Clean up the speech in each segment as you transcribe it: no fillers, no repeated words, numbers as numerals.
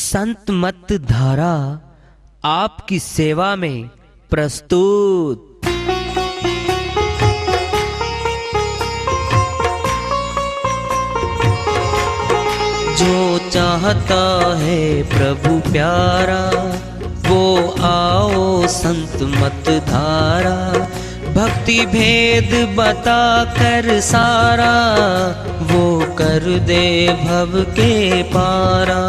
संत मत धारा आपकी सेवा में प्रस्तुत। जो चाहता है प्रभु प्यारा वो आओ संत मत धारा। भक्ति भेद बता कर सारा वो कर दे भव के पारा।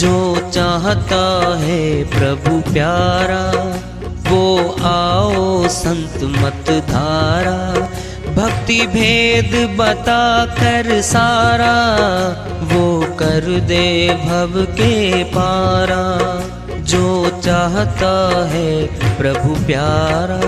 जो चाहता है प्रभु प्यारा वो आओ संत मत धारा। भक्ति भेद बता कर सारा वो कर दे भव के पारा। जो चाहता है प्रभु प्यारा।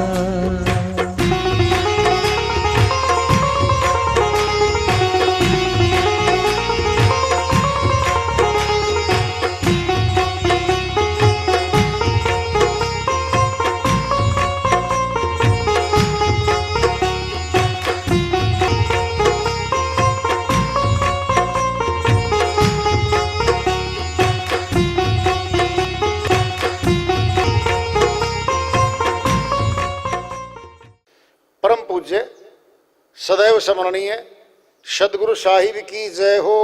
परम पूज्य सदैव स्मरणीय सदगुरु साहिब की जय हो।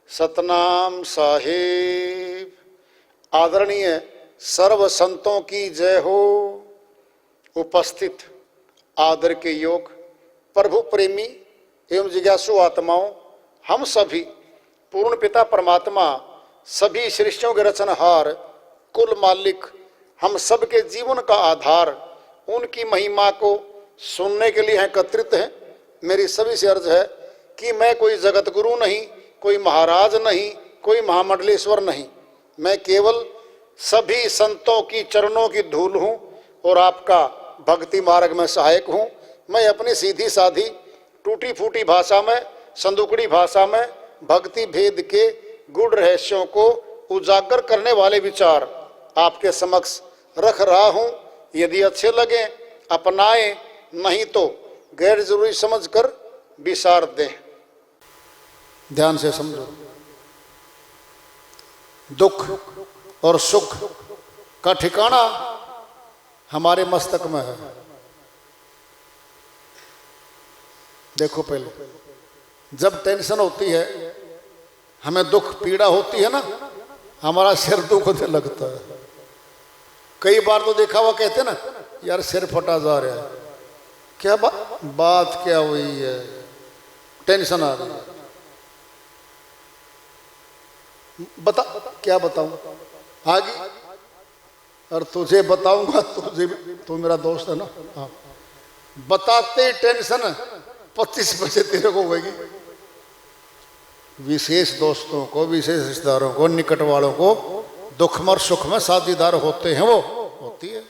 सतनाम साहिब। आदरणीय सर्व संतों की जय हो। उपस्थित आदर के योग प्रभु प्रेमी एवं जिज्ञासु आत्माओं, हम सभी पूर्ण पिता परमात्मा सभी सृष्टियों के रचनहार कुल मालिक हम सबके जीवन का आधार उनकी महिमा को सुनने के लिए एकत्रित हैं। मेरी सभी से अर्ज है कि मैं कोई जगत गुरु नहीं, कोई महाराज नहीं, कोई महामंडलेश्वर नहीं। मैं केवल सभी संतों की चरणों की धूल हूँ और आपका भक्ति मार्ग में सहायक हूँ। मैं अपनी सीधी साधी टूटी फूटी भाषा में, संदुकड़ी भाषा में भक्ति भेद के गूढ़ रहस्यों को उजागर करने वाले विचार आपके समक्ष रख रहा हूँ। यदि अच्छे लगे अपनाएं, नहीं तो गैर जरूरी समझकर विसार दें। ध्यान से समझो। दुख और सुख का ठिकाना हमारे मस्तक में है। देखो, पहले जब टेंशन होती है, हमें दुख पीड़ा होती है ना, हमारा सिर दुखने लगता है। कई बार तो देखा हुआ कहते ना, यार सिर फटा जा रहा है। क्या बात क्या हुई है? टेंशन आ रही है। बता, क्या बताऊं आगे? और तुझे बताऊंगा, तुझे तू मेरा दोस्त है ना। हाँ, बताते टेंशन 25 बजे तेरे को होगी। विशेष दोस्तों को, विशेष रिश्तेदारों को, निकट वालों को दुख में और सुख में साझीदार होते हैं, वो होती है।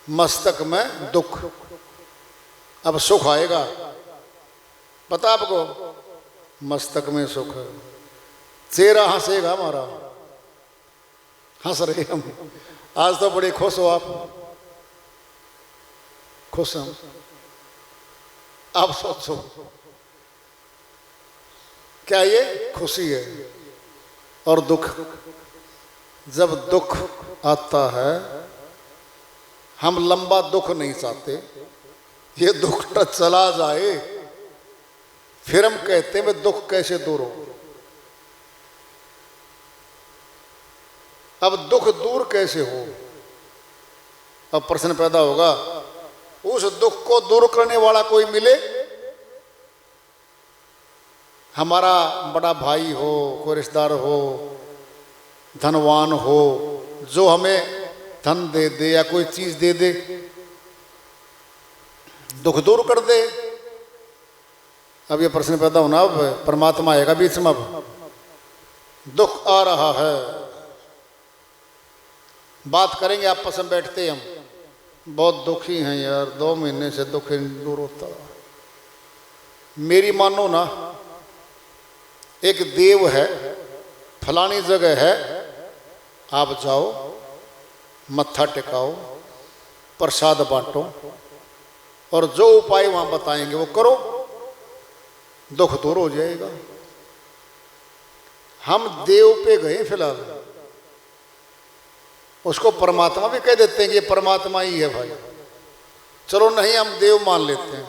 मस्तक में दुख, अब सुख आएगा। पता आपको, मस्तक में सुख। चेहरा हंसेगा हमारा, हंस रहे हम। आज तो बड़े खुश हो आप। खुश हम। आप सोचो, क्या ये खुशी है? और दुख, जब दुख आता है, हम लंबा दुख नहीं चाहते। ये दुख तो चला जाए, फिर हम कहते हैं मैं दुख कैसे दूर हो। अब दुख दूर कैसे हो? अब प्रश्न पैदा होगा, उस दुख को दूर करने वाला कोई मिले। हमारा बड़ा भाई हो, कोई रिश्तेदार हो, धनवान हो, जो हमें धन दे दे या कोई चीज दे दे, दुख दूर कर दे। अब ये प्रश्न पैदा होना, अब परमात्मा आएगा बीच में। अब दुख आ रहा है, बात करेंगे आपस में बैठते। हम बहुत दुखी हैं यार, 2 महीने से दुख दूर होता। मेरी मानो ना, एक देव है, फलानी जगह है, आप जाओ, मत्था टिकाओ, प्रसाद बांटो और जो उपाय वहां बताएंगे वो करो, दुख दूर हो जाएगा। हम देव पे गए फिलहाल, उसको परमात्मा भी कह देते हैं कि ये परमात्मा ही है भाई। चलो नहीं, हम देव मान लेते हैं।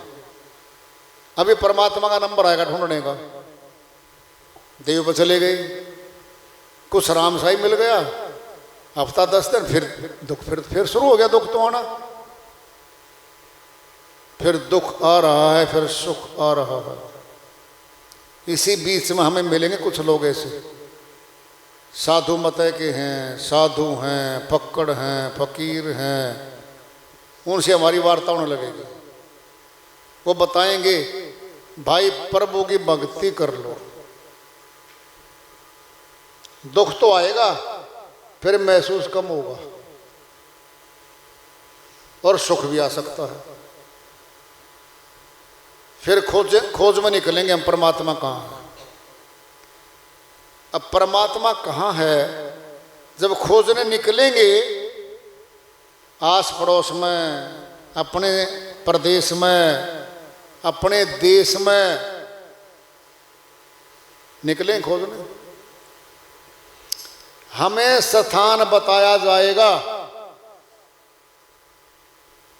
अभी परमात्मा का नंबर आएगा ढूंढने का, देव पर चले गए, कुछ राम साई मिल गया, हफ्ता 10 दिन, फिर दुख, फिर शुरू हो गया दुख तो आना। फिर दुख आ रहा है, फिर सुख आ रहा है। इसी बीच में हमें मिलेंगे कुछ लोग ऐसे साधु मतय के हैं, साधु हैं, फक्कड़ हैं, फकीर हैं, उनसे हमारी वार्ता होने लगेगी। वो बताएंगे भाई प्रभु की भक्ति कर लो, दुख तो आएगा फिर महसूस कम होगा और सुख भी आ सकता है। फिर खोज में निकलेंगे हम, परमात्मा कहाँ है। अब परमात्मा कहाँ है जब खोजने निकलेंगे, आस पड़ोस में, अपने प्रदेश में, अपने देश में निकलें खोजने, हमें स्थान बताया जाएगा।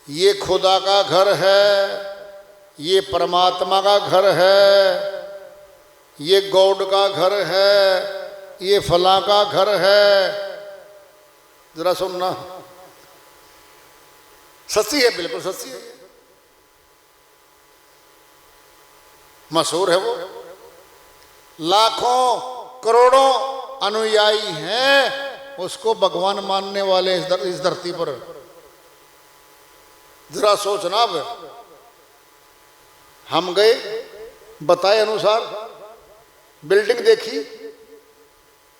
ये खुदा का घर है, ये परमात्मा का घर है, ये गॉड का घर है, ये फला का घर है। जरा सुनना, सच्ची है, बिल्कुल सच्ची है, मशहूर है वो। लाखों करोड़ों अनुयायी हैं उसको भगवान मानने वाले इस धरती पर। जरा सोचना, अब हम गए, बताए अनुसार बिल्डिंग देखी,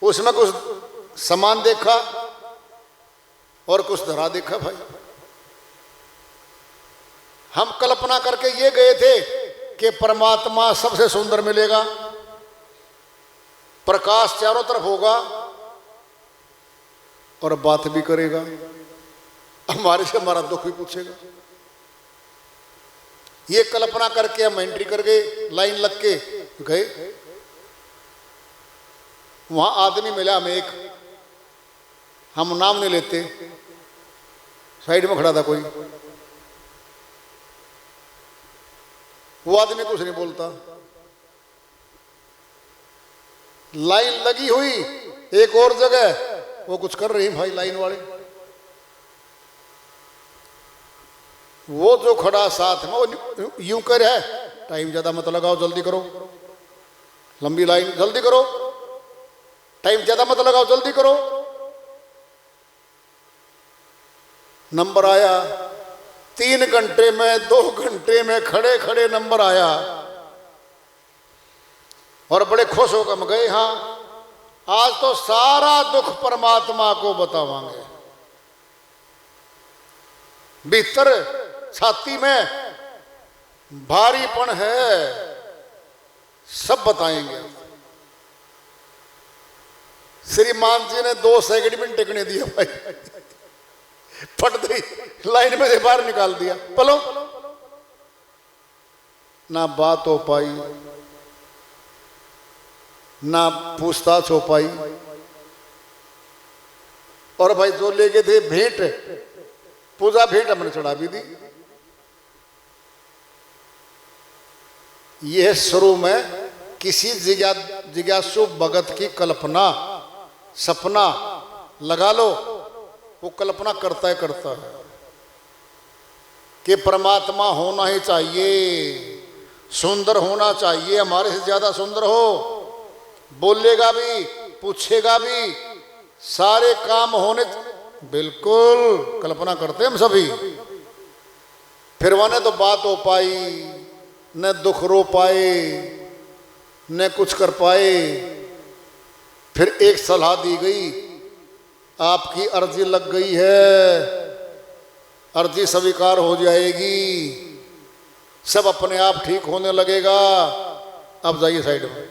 उसमें कुछ सामान देखा और कुछ धरा देखा। भाई हम कल्पना करके ये गए थे कि परमात्मा सबसे सुंदर मिलेगा, प्रकाश चारों तरफ होगा और बात भी करेगा, हमारे से हमारा दुख भी पूछेगा। ये कल्पना करके हम एंट्री कर गए, लाइन लग के गए। वहां आदमी मिला हमें एक, हम नाम नहीं लेते, साइड में खड़ा था कोई, वो आदमी कुछ नहीं बोलता। लाइन लगी हुई एक और जगह, वो कुछ कर रही भाई लाइन वाले। वो जो खड़ा साथ में वो यूं कर है, टाइम ज्यादा मत लगाओ, जल्दी करो, लंबी लाइन, जल्दी करो, टाइम ज्यादा मत लगाओ, जल्दी करो। नंबर आया 3 घंटे में, 2 घंटे में खड़े खड़े नंबर आया और बड़े खुश होकर हम गए। हाँ, आज तो सारा दुख परमात्मा को बतावांगे। भीतर छाती में भारीपन है, सब बताएंगे। श्रीमान जी ने 2 सेकंड में टिकने दिया भाई, फट गई, लाइन में से बाहर निकाल दिया। पलो, ना बात हो पाई, ना पूछताछ हो पाई। और भाई जो ले गए थे भेंट, पूजा भेंट हमने चढ़ा भी दी। यह शुरू में किसी जिज्ञासु भगत की कल्पना, सपना लगा लो, वो कल्पना करता है कि परमात्मा होना ही चाहिए, सुंदर होना चाहिए, हमारे से ज्यादा सुंदर हो, बोलेगा भी, पूछेगा भी, सारे काम होने, बिल्कुल कल्पना करते हम सभी। फिर वह न तो बात हो पाई, न दुख रो पाए, न कुछ कर पाए। फिर एक सलाह दी गई, आपकी अर्जी लग गई है, अर्जी स्वीकार हो जाएगी, सब अपने आप ठीक होने लगेगा, अब जाइए साइड में।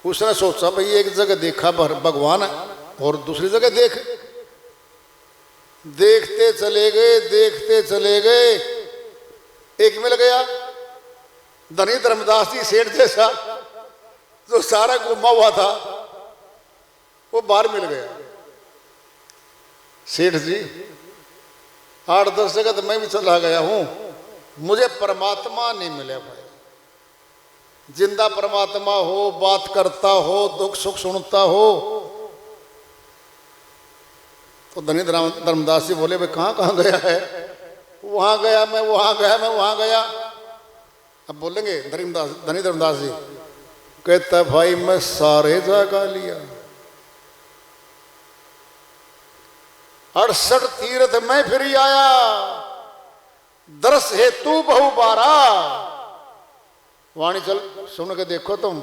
उसने सोचा भाई एक जगह देखा भगवान और दूसरी जगह देखते चले गए, देखते चले गए, एक मिल गया, धनी धर्मदास जी सेठ जैसा जो सारा गुमा हुआ था वो बाहर मिल गया। सेठ जी 8-10 जगह तो मैं भी चला गया हूं, मुझे परमात्मा नहीं मिला भाई। जिंदा परमात्मा हो, बात करता हो, दुख सुख सुनता हो। तो धनी धर्मदास जी बोले भाई कहाँ कहाँ गया है? वहां गया मैं, वहां गया मैं, वहां गया। अब बोलेंगे धनी धर्मदास जी, कहता भाई मैं सारे जगह लिया, 68 तीर्थ में फिर आया, दर्श हेतु बहु बारा। वाणी चल सुन के देखो तुम।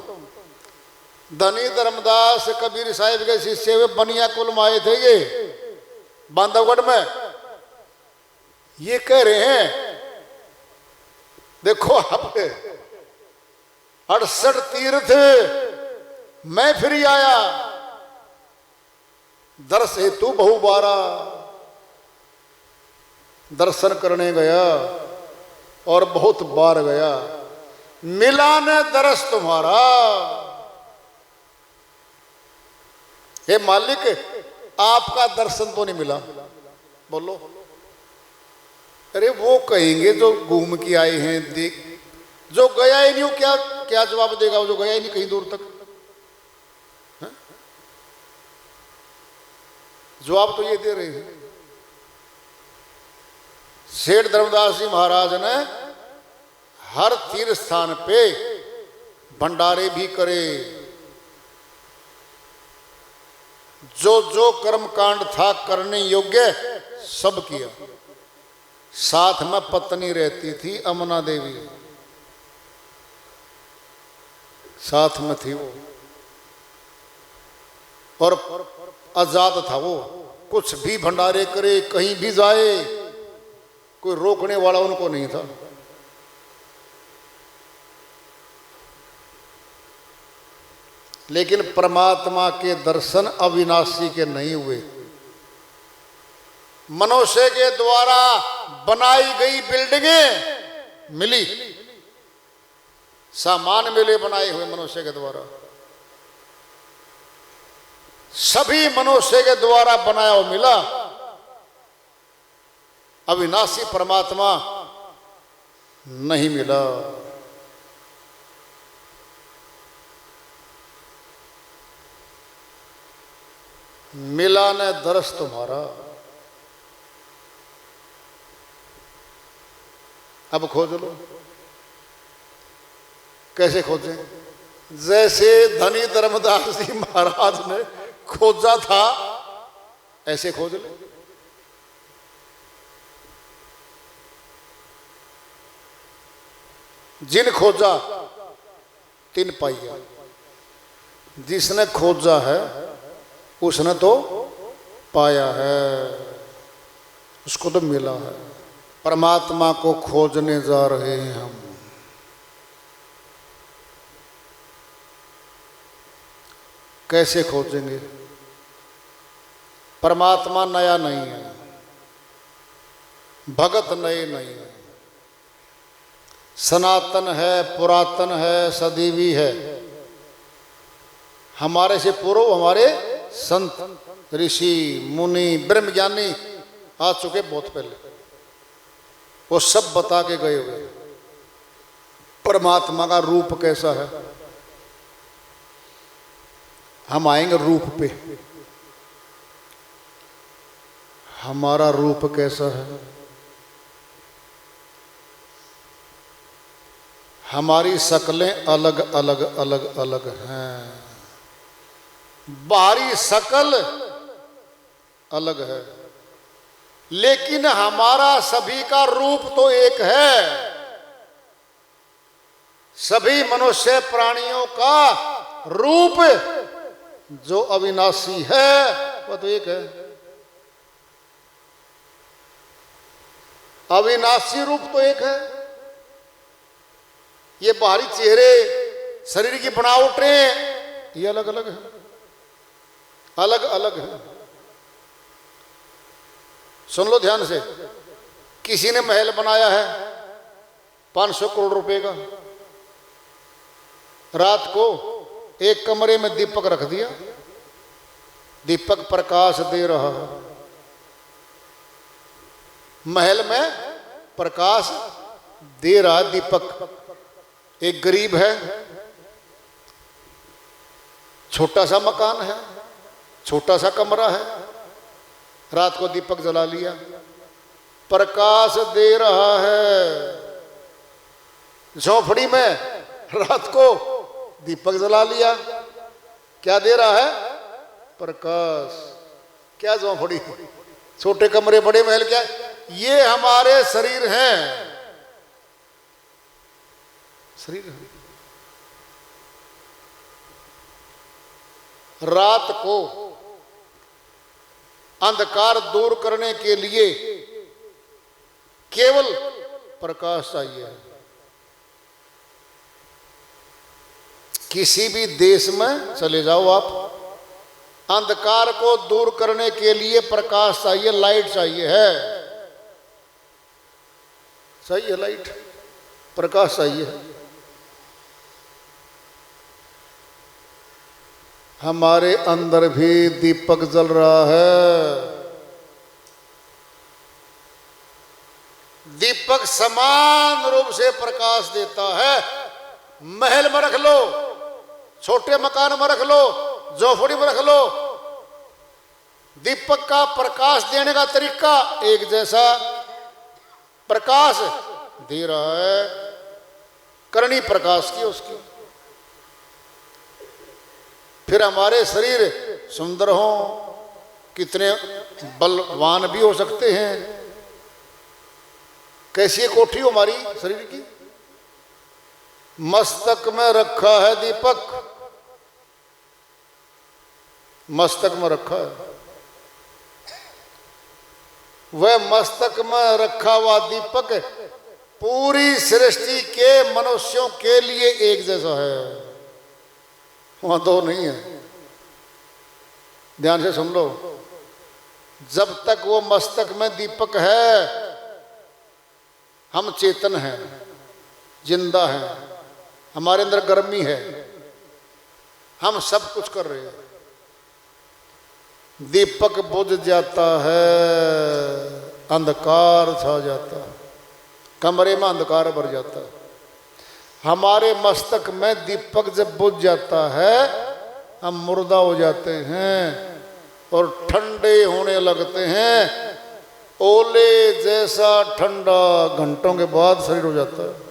धनी धर्मदास कबीर साहिब के शिष्य हुए बनिया कुल में आए थे ये बांधवगढ़ में। ये कह रहे हैं देखो आप 68 तीर्थ मैं फिर आया, दर्श हेतु बहु बारा। दर्शन करने गया और बहुत बार गया, मिला न दर्श तुम्हारा। हे मालिक आपका दर्शन तो नहीं मिला। बोलो, अरे वो कहेंगे जो घूम के आए हैं, देख, जो गया ही नहीं हो क्या क्या जवाब देगा? वो जो गया ही नहीं कहीं दूर तक, है? जवाब तो ये दे रहे हैं। सेठ धर्मदास जी महाराज ने हर तीर्थ स्थान पे भंडारे भी करे, जो जो कर्म कांड था करने योग्य सब किया। साथ में पत्नी रहती थी अमना देवी, साथ में थी वो, और आजाद था वो, कुछ भी भंडारे करे, कहीं भी जाए, कोई रोकने वाला उनको नहीं था। लेकिन परमात्मा के दर्शन अविनाशी के नहीं हुए। मनुष्य के द्वारा बनाई गई बिल्डिंगें मिली, सामान मिले बनाए हुए मनुष्य के द्वारा, सभी मनुष्य के द्वारा बनाया हुआ मिला। अविनाशी परमात्मा नहीं मिला। मिला न दर्श तुम्हारा। अब खोज लो। कैसे खोजें? जैसे धनी धर्मदास जी महाराज ने खोजा था ऐसे खोज ले। जिन खोजा तिन पाइया। जिसने खोजा है उसने तो पाया है, उसको तो मिला है। परमात्मा को खोजने जा रहे हैं हम। कैसे खोजेंगे? परमात्मा नया नहीं है, भगत नए नहीं है, सनातन है, पुरातन है, सदैवी है। हमारे से पूर्व हमारे संत ऋषि मुनि ब्रह्मज्ञानी आ चुके बहुत पहले, वो सब बता के गए हुए परमात्मा का रूप कैसा है। हम आएंगे रूप पे, हमारा रूप कैसा है। हमारी शक्लें अलग अलग अलग अलग हैं, बाहरी शकल अलग है, लेकिन हमारा सभी का रूप तो एक है। सभी मनुष्य प्राणियों का रूप जो अविनाशी है वह तो एक है। अविनाशी रूप तो एक है। ये बाहरी चेहरे, शरीर की बनावटें ये अलग अलग है, अलग अलग है। सुन लो ध्यान से। किसी ने महल बनाया है 500 करोड़ रुपए का, रात को एक कमरे में दीपक रख दिया, दीपक प्रकाश दे रहा है, महल में प्रकाश दे रहा दीपक। एक गरीब है, छोटा सा मकान है, छोटा सा कमरा है, रात को दीपक जला लिया, प्रकाश दे रहा है। झोंपड़ी में रात को दीपक जला लिया, क्या दे रहा है? प्रकाश। क्या झोंपड़ी, छोटे कमरे बड़े महल, क्या? ये हमारे शरीर हैं, शरीर है। रात को अंधकार दूर करने के लिए केवल प्रकाश चाहिए। किसी भी देश में चले जाओ आप, अंधकार को दूर करने के लिए प्रकाश चाहिए, लाइट चाहिए, है चाहिए, लाइट, प्रकाश चाहिए। हमारे अंदर भी दीपक जल रहा है। दीपक समान रूप से प्रकाश देता है। महल में रख लो, छोटे मकान में रख लो, झोपड़ी में रख लो, दीपक का प्रकाश देने का तरीका एक जैसा प्रकाश दे रहा है, करनी प्रकाश की उसकी। फिर हमारे शरीर सुंदर हो, कितने बलवान भी हो सकते हैं। कैसी कोठी हो हमारी शरीर की? मस्तक में रखा है दीपक, मस्तक में रखा है। वह मस्तक में रखा हुआ दीपक पूरी सृष्टि के मनुष्यों के लिए एक जैसा है, वहां दो नहीं है। ध्यान से सुन लो, जब तक वो मस्तक में दीपक है, हम चेतन हैं, जिंदा हैं, हमारे अंदर गर्मी है, हम सब कुछ कर रहे हैं। दीपक बुझ जाता है, अंधकार छा जाता है, कमरे में अंधकार भर जाता है। हमारे मस्तक में दीपक जब बुझ जाता है, हम मुर्दा हो जाते हैं और ठंडे होने लगते हैं। ओले जैसा ठंडा घंटों के बाद शरीर हो जाता है।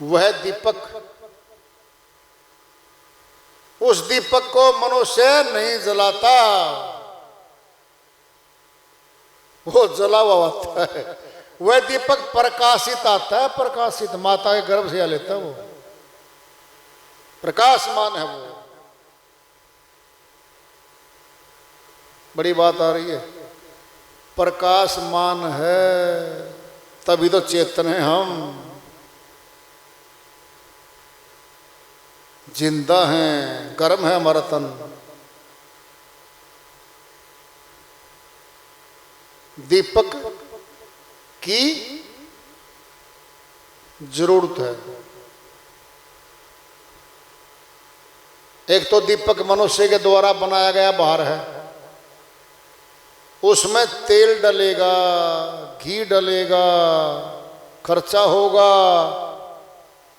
वह दीपक, उस दीपक को मनुष्य नहीं जलाता, वो जला हुआ होता है। वह दीपक प्रकाशित आता है, प्रकाशित, माता के गर्भ से आ लेता है, वो प्रकाशमान है। वो बड़ी बात आ रही है, प्रकाशमान है, तभी तो चेतन है, हम जिंदा हैं, गर्म है हमारा तन। दीपक की जरूरत है। एक तो दीपक मनुष्य के द्वारा बनाया गया बाहर है, उसमें तेल डलेगा, घी डलेगा, खर्चा होगा,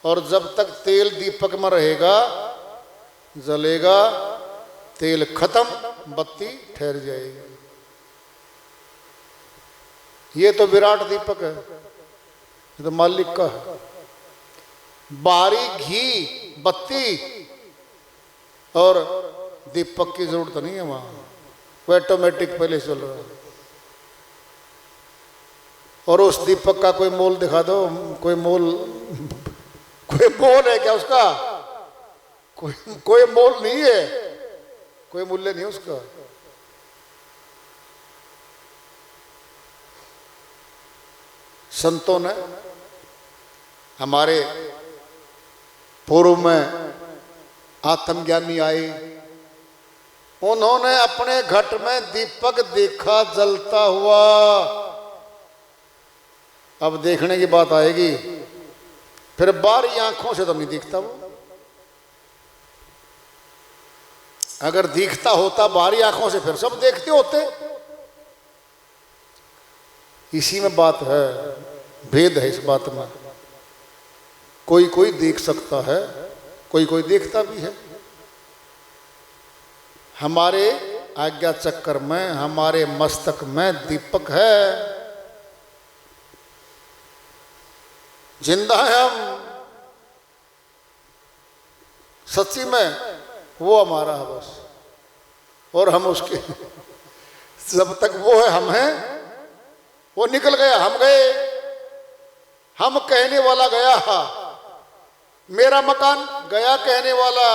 और जब तक तेल दीपक में रहेगा, जलेगा, तेल खत्म, बत्ती ठहर जाएगी। ये तो विराट दीपक है, ये तो मालिक का है। बारी घी, बत्ती और दीपक की जरूरत नहीं है वहां, वो ऑटोमेटिक पहले चल रहा है। और उस दीपक का कोई मोल दिखा दो, कोई मोल है क्या उसका? कोई मोल नहीं है, कोई मूल्य नहीं उसका। संतों ने, हमारे पूर्व में आत्मज्ञानी आए, उन्होंने अपने घट में दीपक देखा जलता हुआ, अब देखने की बात आएगी, फिर बाहरी आंखों से तो नहीं दिखता वो। अगर दिखता होता बाहरी आंखों से फिर सब देखते होते। इसी में बात है, भेद है इस बात में। कोई कोई देख सकता है, कोई कोई देखता भी है। हमारे आज्ञा चक्कर में, हमारे मस्तक में दीपक है, जिंदा है हम, सच्ची में वो हमारा है बस, और हम उसके। जब तक वो है हम हैं, वो निकल गया हम गए। हम कहने वाला गया, मेरा मकान गया कहने वाला,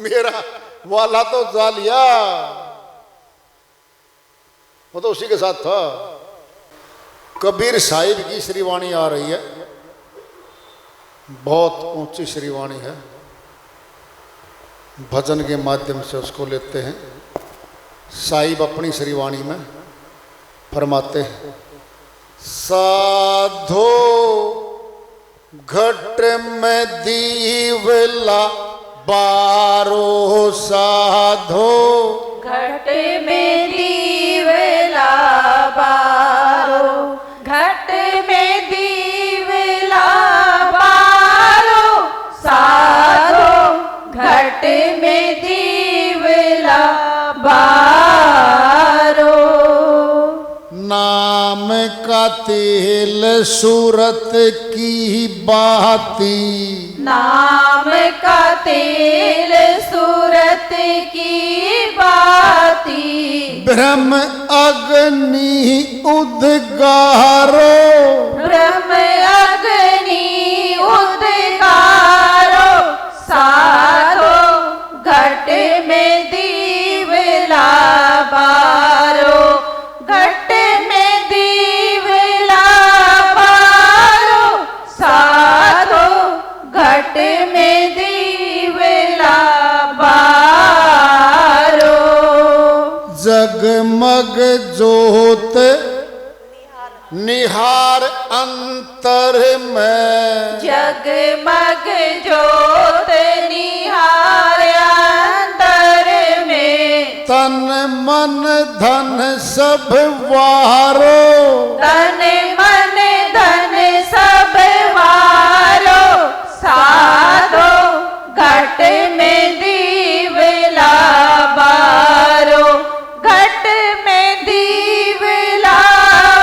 मेरा वाला तो जा लिया, वो तो उसी के साथ था। कबीर साहिब की श्रीवाणी आ रही है, बहुत ऊंची श्रीवाणी है। भजन के माध्यम से उसको लेते हैं। साहिब अपनी श्रीवाणी में फरमाते हैं, साधो घट में दीवला बारो, साधो घट में दीवला बारो, घट में दीवला बारो, साधो घट में दीवला बारो। नाम का तेल सूरत की बाती, नाम का तेल सूरत की बाती, ब्रह्म अग्नि उद्गारो, ब्रह्म अग्नि उद्गारो, साधो घट में दीवला बारो, घट में दीवला बारो, साधो घट में दीवला बारो। जगमग जोत निहार अंतर में, जगमग जोत निहार अंतर में, तन मन धन सब वारो, तन मन धन सब वारो, साधो घट में दीवला बारो, घट में दीवला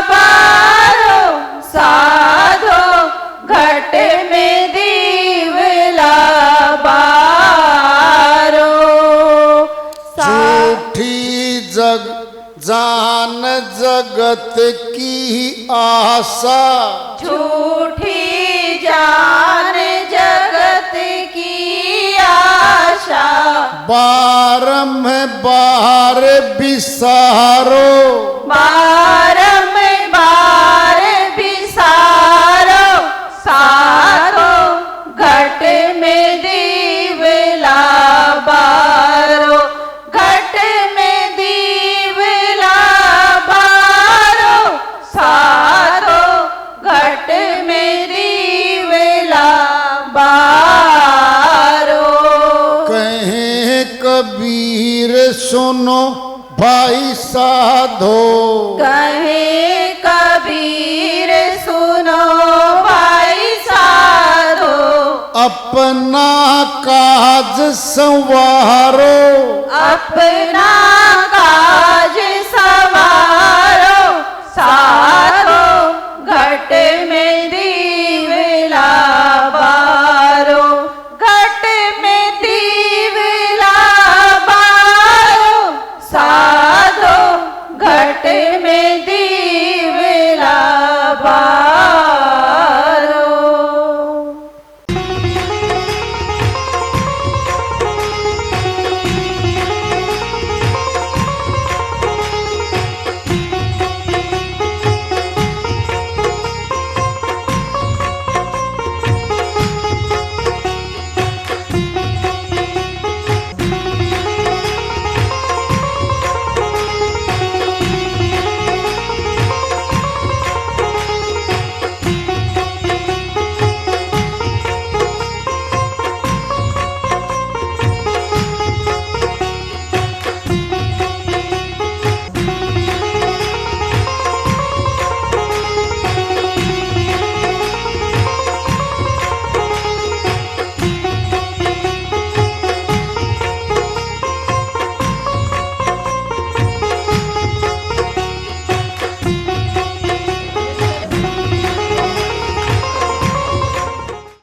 बारो, साधो घट में दीवला बारो। झूठी जग जान जगत की आशा, झूठी जान जगत की आशा, बारंबार विसारो, बारंबार विसारो, साधो घट में दीवला बारो, घट में दीवला बारो, साधो घट में दीवला बारो। कहे कबीर सुनो भाई साधो, कहे कबीर सुनो भाई साधो, अपना काज संवारो, अपना काज सवारो, साधो घट में